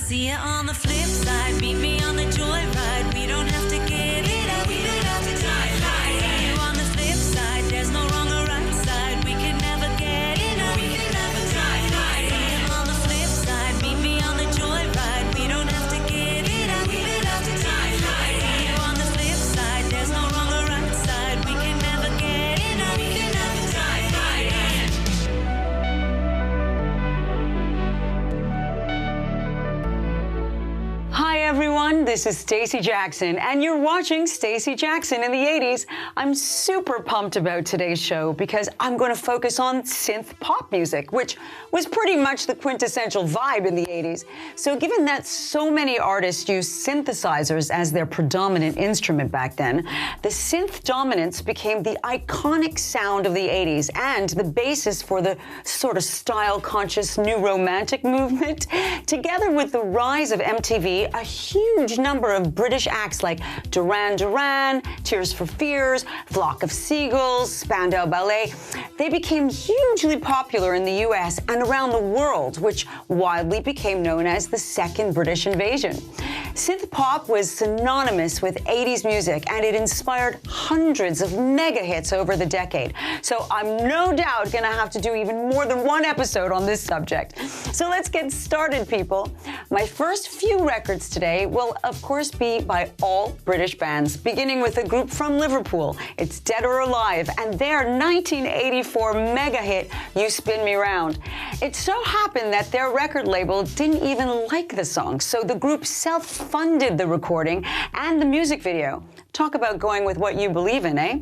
See you on the flip side, meet me on the joyride. We don't have to give it up, we don't have to die. See you on the flip side, there's no wrong or right side. We can never get enough, we can never die. See you on the flip side, meet me on the joyride. We don't have to give it up, we don't have to die. See you on the flip side, there's no wrong or right side. We can never get enough, we can never die. Hi everyone, this is Stacey Jackson, and you're watching Stacey Jackson in the 80s. I'm super pumped about today's show because I'm going to focus on synth pop music, which was pretty much the quintessential vibe in the 80s. So given that so many artists used synthesizers as their predominant instrument back then, the synth dominance became the iconic sound of the 80s and the basis for the sort of style-conscious new romantic movement. Together with the rise of MTV, a huge number of British acts like Duran Duran, Tears for Fears, Flock of Seagulls, Spandau Ballet, they became hugely popular in the US and around the world, which widely became known as the Second British Invasion. Synth pop was synonymous with 80s music, and it inspired hundreds of mega hits over the decade. So I'm no doubt gonna have to do even more than one episode on this subject. So let's get started, people. My first few records today will, of course, be by all British bands, beginning with a group from Liverpool. It's Dead or Alive, and their 1984 mega hit, You Spin Me Round. It so happened that their record label didn't even like the song, so the group self-funded the recording and the music video. Talk about going with what you believe in, eh?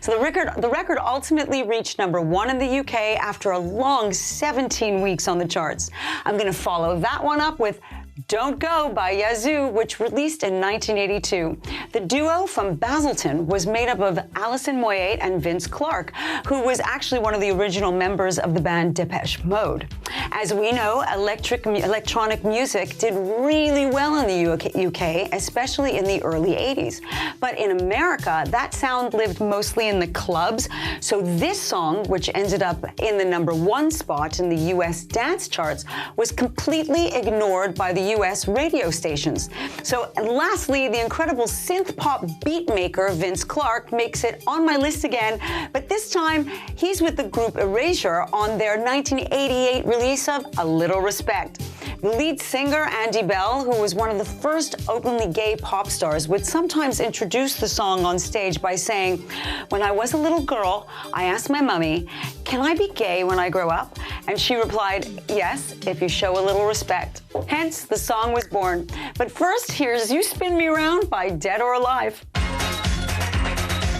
So the record ultimately reached #1 in the UK after a long 17 weeks on the charts. I'm gonna follow that one up with Don't Go by Yazoo, which released in 1982. The duo from Basildon was made up of Alison Moyet and Vince Clarke, who was actually one of the original members of the band Depeche Mode. As we know, electronic music did really well in the UK, especially in the early 80s. But in America, that sound lived mostly in the clubs, so this song, which ended up in the #1 spot in the US dance charts, was completely ignored by the US radio stations. So lastly, the incredible synth pop beat maker Vince Clarke makes it on my list again, but this time he's with the group Erasure on their 1988 release of A Little Respect. The lead singer, Andy Bell, who was one of the first openly gay pop stars, would sometimes introduce the song on stage by saying, "When I was a little girl, I asked my mummy, 'Can I be gay when I grow up?' And she replied, 'Yes, if you show a little respect.' Hence, the song was born. But first, here's You Spin Me Round by Dead or Alive."